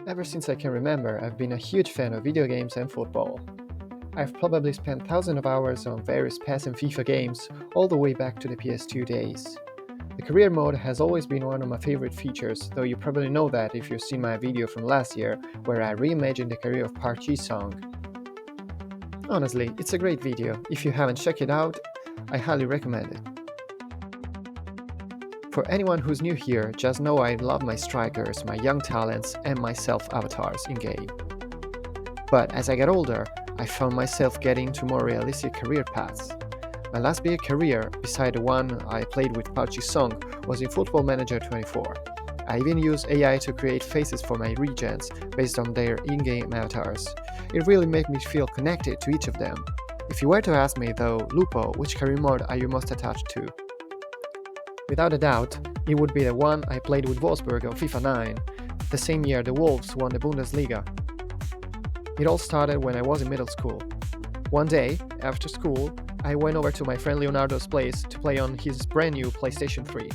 Ever since I can remember, I've been a huge fan of video games and football. I've probably spent thousands of hours on various PES and FIFA games, all the way back to the PS2 days. The career mode has always been one of my favorite features, though you probably know that if you've seen my video from last year, where I reimagined the career of Park Ji-sung. Honestly, it's a great video. If you haven't checked it out, I highly recommend it. For anyone who's new here, just know I love my strikers, my young talents, and my self-avatars in-game. But as I got older, I found myself getting to more realistic career paths. My last big career, beside the one I played with Park Ji-sung, was in Football Manager 24. I even used AI to create faces for my regents based on their in-game avatars. It really made me feel connected to each of them. If you were to ask me though, Lupo, which career mode are you most attached to? Without a doubt, it would be the one I played with Wolfsburg on FIFA 9, the same year the Wolves won the Bundesliga. It all started when I was in middle school. One day, after school, I went over to my friend Leonardo's place to play on his brand new PlayStation 3.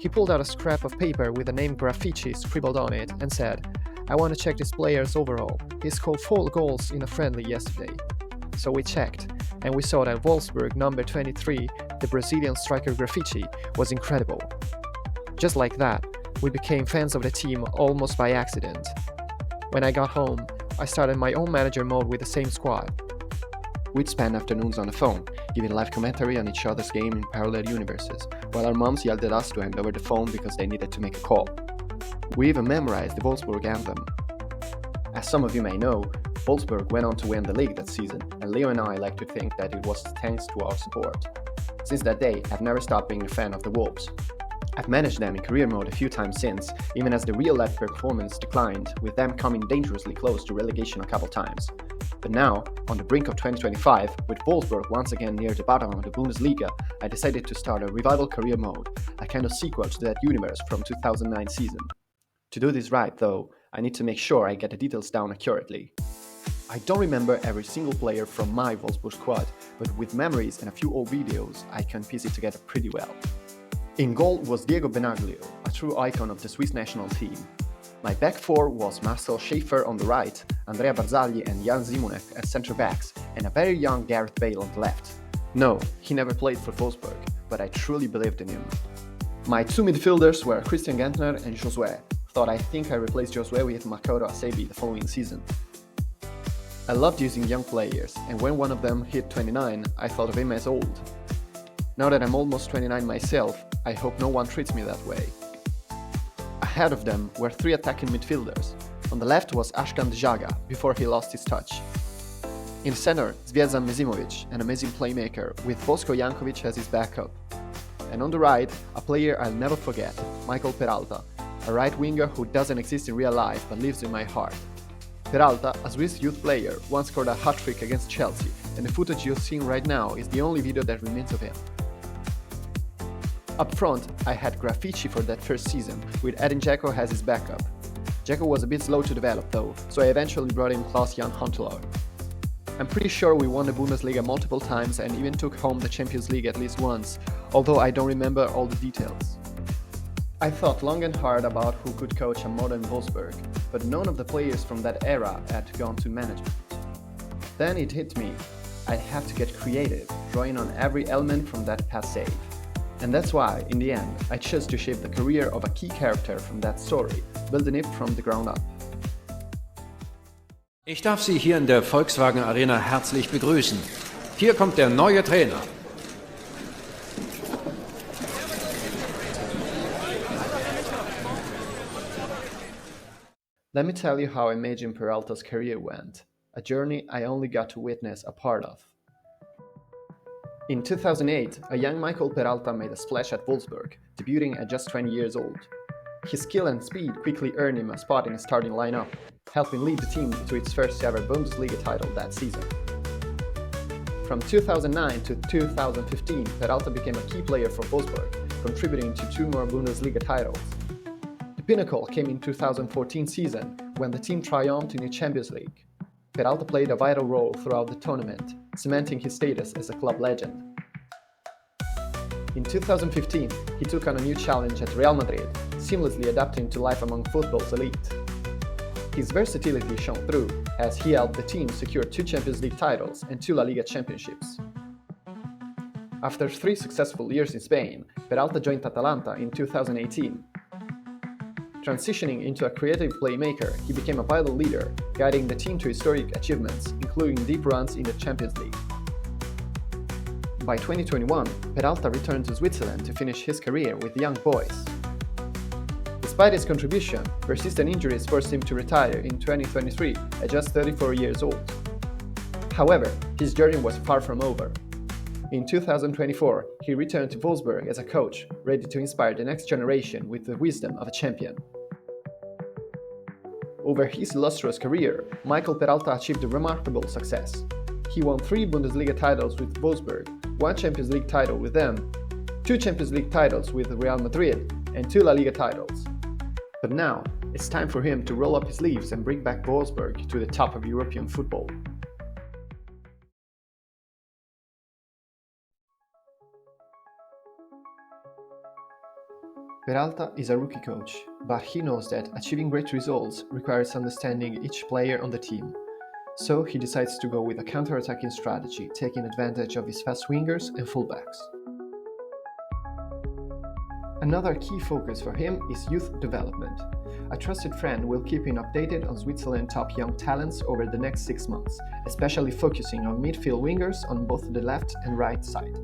He pulled out a scrap of paper with the name Graffiti scribbled on it and said, "I want to check this player's overall. He scored 4 goals in a friendly yesterday." So we checked, and we saw that Wolfsburg number 23, the Brazilian striker Graffiti, was incredible. Just like that, we became fans of the team almost by accident. When I got home, I started my own manager mode with the same squad. We'd spend afternoons on the phone, giving live commentary on each other's game in parallel universes, while our moms yelled at us to hand over the phone because they needed to make a call. We even memorized the Wolfsburg anthem. As some of you may know, Wolfsburg went on to win the league that season, and Leo and I like to think that it was thanks to our support. Since that day, I've never stopped being a fan of the Wolves. I've managed them in career mode a few times since, even as the real-life performance declined, with them coming dangerously close to relegation a couple times. But now, on the brink of 2025, with Wolfsburg once again near the bottom of the Bundesliga, I decided to start a revival career mode, a kind of sequel to that universe from 2009 season. To do this right, though, I need to make sure I get the details down accurately. I don't remember every single player from my Wolfsburg squad, but with memories and a few old videos, I can piece it together pretty well. In goal was Diego Benaglio, a true icon of the Swiss national team. My back four was Marcel Schäfer on the right, Andrea Barzagli and Jan Zimonek as centre-backs, and a very young Gareth Bale on the left. No, he never played for Wolfsburg, but I truly believed in him. My two midfielders were Christian Gentner and Josué, though I think I replaced Josué with Makoto Asebi the following season. I loved using young players, and when one of them hit 29, I thought of him as old. Now that I'm almost 29 myself, I hope no one treats me that way. Ahead of them were 3 attacking midfielders. On the left was Ashkan Djaga, before he lost his touch. In the center, Zvezdan Mesimovic, an amazing playmaker, with Bosko Jankovic as his backup. And on the right, a player I'll never forget, Michael Peralta, a right winger who doesn't exist in real life but lives in my heart. Peralta, a Swiss youth player, once scored a hat-trick against Chelsea, and the footage you're seeing right now is the only video that remains of him. Up front, I had Graffiti for that first season, with Edin Dzeko as his backup. Dzeko was a bit slow to develop though, so I eventually brought in Klaus-Jan Huntelaar. I'm pretty sure we won the Bundesliga multiple times and even took home the Champions League at least once, although I don't remember all the details. I thought long and hard about who could coach a modern Wolfsburg, but none of the players from that era had gone to management. Then it hit me. I'd have to get creative, drawing on every element from that past save. And that's why, in the end, I chose to shape the career of a key character from that story, building it from the ground up. Ich darf Sie hier in der Volkswagen Arena herzlich begrüßen. Hier kommt der neue Trainer. Let me tell you how I imagine Peralta's career went, a journey I only got to witness a part of. In 2008, a young Michael Peralta made a splash at Wolfsburg, debuting at just 20 years old. His skill and speed quickly earned him a spot in the starting lineup, helping lead the team to its first ever Bundesliga title that season. From 2009 to 2015, Peralta became a key player for Wolfsburg, contributing to 2 more Bundesliga titles. The pinnacle came in 2014 season, when the team triumphed in the Champions League. Peralta played a vital role throughout the tournament, cementing his status as a club legend. In 2015, he took on a new challenge at Real Madrid, seamlessly adapting to life among football's elite. His versatility shone through, as he helped the team secure 2 Champions League titles and 2 La Liga championships. After 3 successful years in Spain, Peralta joined Atalanta in 2018. Transitioning into a creative playmaker, he became a vital leader, guiding the team to historic achievements, including deep runs in the Champions League. By 2021, Peralta returned to Switzerland to finish his career with Young Boys. Despite his contribution, persistent injuries forced him to retire in 2023 at just 34 years old. However, his journey was far from over. In 2024, he returned to Wolfsburg as a coach, ready to inspire the next generation with the wisdom of a champion. Over his illustrious career, Michael Peralta achieved a remarkable success. He won 3 Bundesliga titles with Wolfsburg, 1 Champions League title with them, 2 Champions League titles with Real Madrid, and 2 La Liga titles. But now, it's time for him to roll up his sleeves and bring back Wolfsburg to the top of European football. Peralta is a rookie coach, but he knows that achieving great results requires understanding each player on the team. So he decides to go with a counter-attacking strategy, taking advantage of his fast wingers and fullbacks. Another key focus for him is youth development. A trusted friend will keep him updated on Switzerland's top young talents over the next 6 months, especially focusing on midfield wingers on both the left and right side.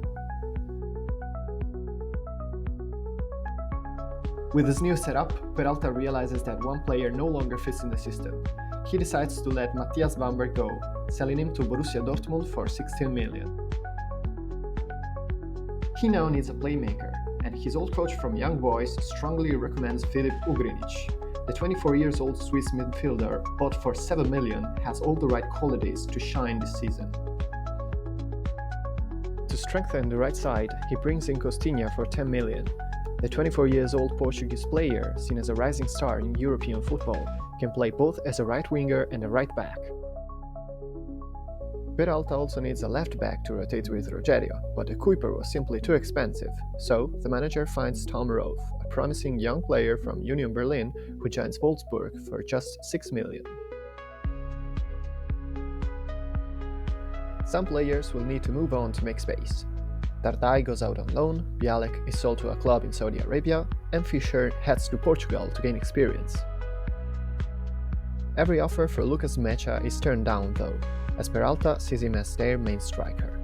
With this new setup, Peralta realizes that one player no longer fits in the system. He decides to let Matthias Bamberg go, selling him to Borussia Dortmund for 16 million. He now needs a playmaker, and his old coach from Young Boys strongly recommends Filip Ugrinic. The 24-year-old Swiss midfielder, bought for 7 million, has all the right qualities to shine this season. To strengthen the right side, he brings in Costinha for 10 million. The 24-year-old Portuguese player, seen as a rising star in European football, can play both as a right winger and a right back. Peralta also needs a left back to rotate with Rogerio, but the Kuiper was simply too expensive, so the manager finds Tom Roth, a promising young player from Union Berlin who joins Wolfsburg for just 6 million. Some players will need to move on to make space. Dardai goes out on loan, Bialek is sold to a club in Saudi Arabia, and Fischer heads to Portugal to gain experience. Every offer for Lucas Mecha is turned down though, as Peralta sees him as their main striker.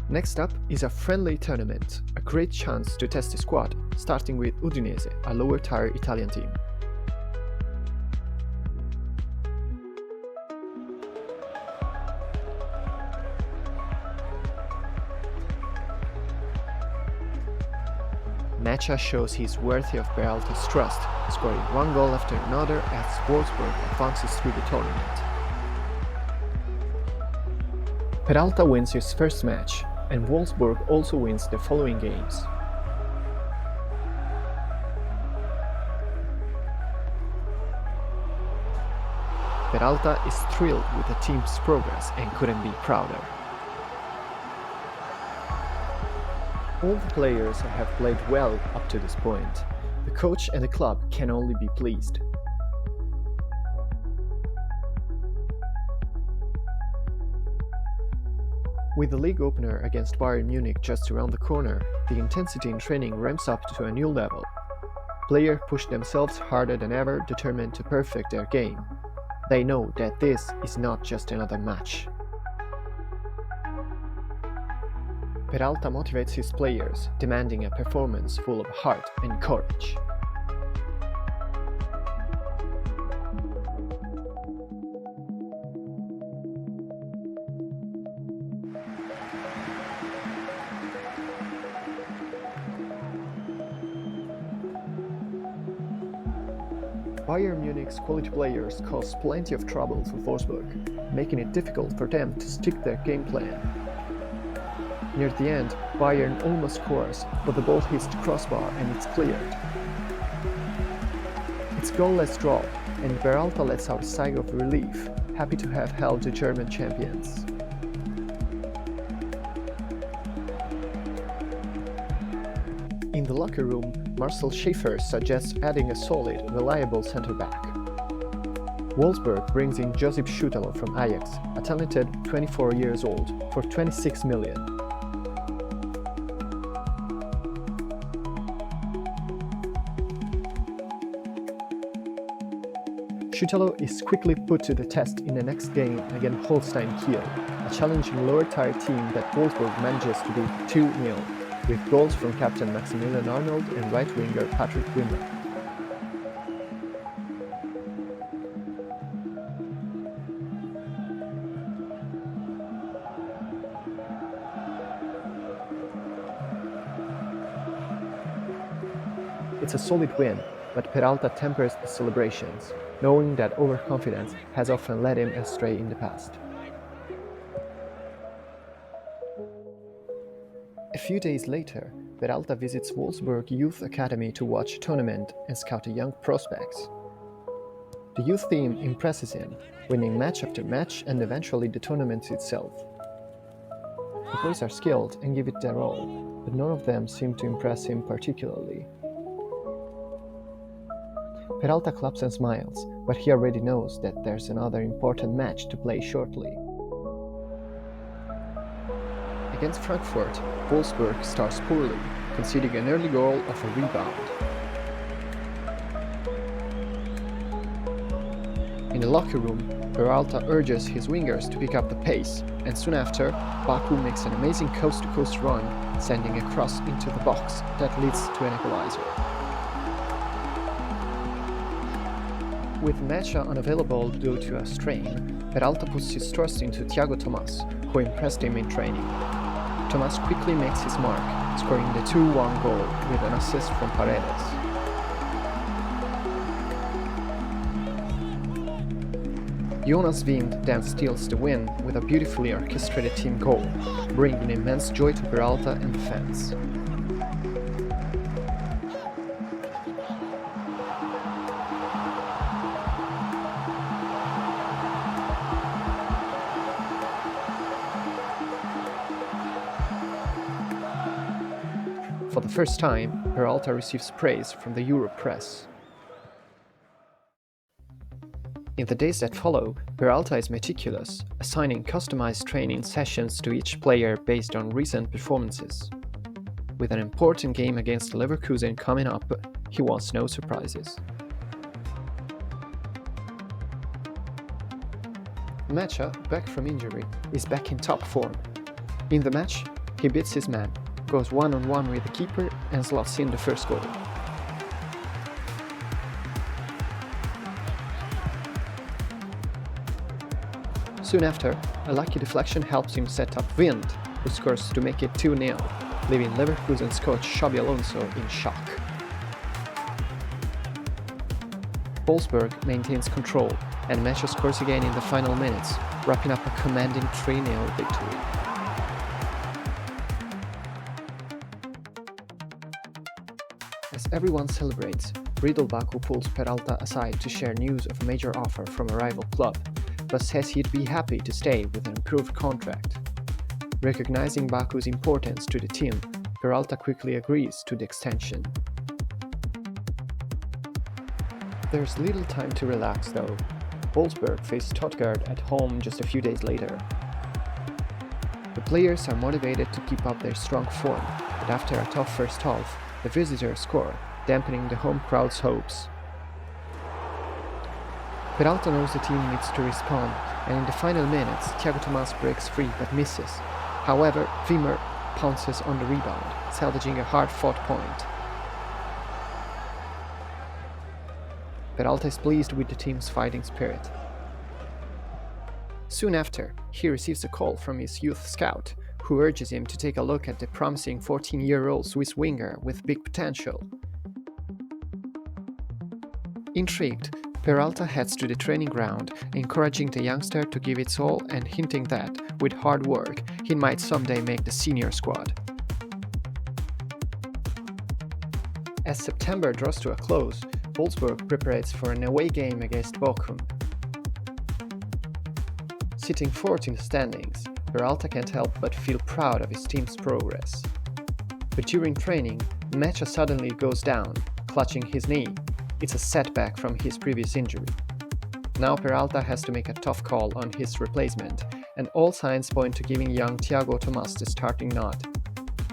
Next up is a friendly tournament, a great chance to test the squad, starting with Udinese, a lower-tier Italian team. Mecha shows he's worthy of Peralta's trust, scoring 1 goal after another as Wolfsburg advances through the tournament. Peralta wins his first match, and Wolfsburg also wins the following games. Peralta is thrilled with the team's progress and couldn't be prouder. All the players have played well up to this point. The coach and the club can only be pleased. With the league opener against Bayern Munich just around the corner, the intensity in training ramps up to a new level. Players push themselves harder than ever, determined to perfect their game. They know that this is not just another match. Peralta motivates his players, demanding a performance full of heart and courage. Bayern Munich's quality players cause plenty of trouble for Wolfsburg, making it difficult for them to stick their game plan. Near the end, Bayern almost scores, but the ball hits the crossbar and it's cleared. It's goalless draw, and Peralta lets out a sigh of relief, happy to have held the German champions. In the locker room, Marcel Schäfer suggests adding a solid, reliable centre-back. Wolfsburg brings in Josip Schutalo from Ajax, a talented 24 years old, for 26 million. Schutalo is quickly put to the test in the next game against Holstein Kiel, a challenging lower-tier team that Wolfsburg manages to beat 2-0, with goals from captain Maximilian Arnold and right-winger Patrick Wimmer. It's a solid win, but Peralta tempers the celebrations, knowing that overconfidence has often led him astray in the past. A few days later, Peralta visits Wolfsburg Youth Academy to watch a tournament and scout the young prospects. The youth team impresses him, winning match after match and eventually the tournament itself. The boys are skilled and give it their all, but none of them seem to impress him particularly. Peralta claps and smiles, but he already knows that there's another important match to play shortly. Against Frankfurt, Wolfsburg starts poorly, conceding an early goal off a rebound. In the locker room, Peralta urges his wingers to pick up the pace, and soon after, Baku makes an amazing coast-to-coast run, sending a cross into the box that leads to an equalizer. With Mecha unavailable due to a strain, Peralta puts his trust into Thiago Tomas, who impressed him in training. Tomas quickly makes his mark, scoring the 2-1 goal with an assist from Paredes. Jonas Wind then steals the win with a beautifully orchestrated team goal, bringing immense joy to Peralta and the fans. For the first time, Peralta receives praise from the Europe press. In the days that follow, Peralta is meticulous, assigning customized training sessions to each player based on recent performances. With an important game against Leverkusen coming up, he wants no surprises. Mecha, back from injury, is back in top form. In the match, he beats his man, goes one-on-one with the keeper and slots in the first goal. Soon after, a lucky deflection helps him set up Wind, who scores to make it 2-0, leaving Leverkusen's coach Xabi Alonso in shock. Wolfsburg maintains control, and Mecha scores again in the final minutes, wrapping up a commanding 3-0 victory. As everyone celebrates, Riedel Baku pulls Peralta aside to share news of a major offer from a rival club, but says he'd be happy to stay with an improved contract. Recognizing Baku's importance to the team, Peralta quickly agrees to the extension. There's little time to relax though. Wolfsburg face Stuttgart at home just a few days later. The players are motivated to keep up their strong form, but after a tough first half, the visitors score, dampening the home crowd's hopes. Peralta knows the team needs to respond, and in the final minutes, Thiago Tomas breaks free but misses. However, Wimmer pounces on the rebound, salvaging a hard-fought point. Peralta is pleased with the team's fighting spirit. Soon after, he receives a call from his youth scout, who urges him to take a look at the promising 14-year-old Swiss winger with big potential. Intrigued, Peralta heads to the training ground, encouraging the youngster to give its all and hinting that, with hard work, he might someday make the senior squad. As September draws to a close, Wolfsburg prepares for an away game against Baku. Sitting fourth in the standings, Peralta can't help but feel proud of his team's progress. But during training, Mecha suddenly goes down, clutching his knee. It's a setback from his previous injury. Now Peralta has to make a tough call on his replacement, and all signs point to giving young Thiago Tomas the starting nod.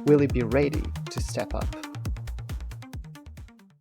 Will he be ready to step up?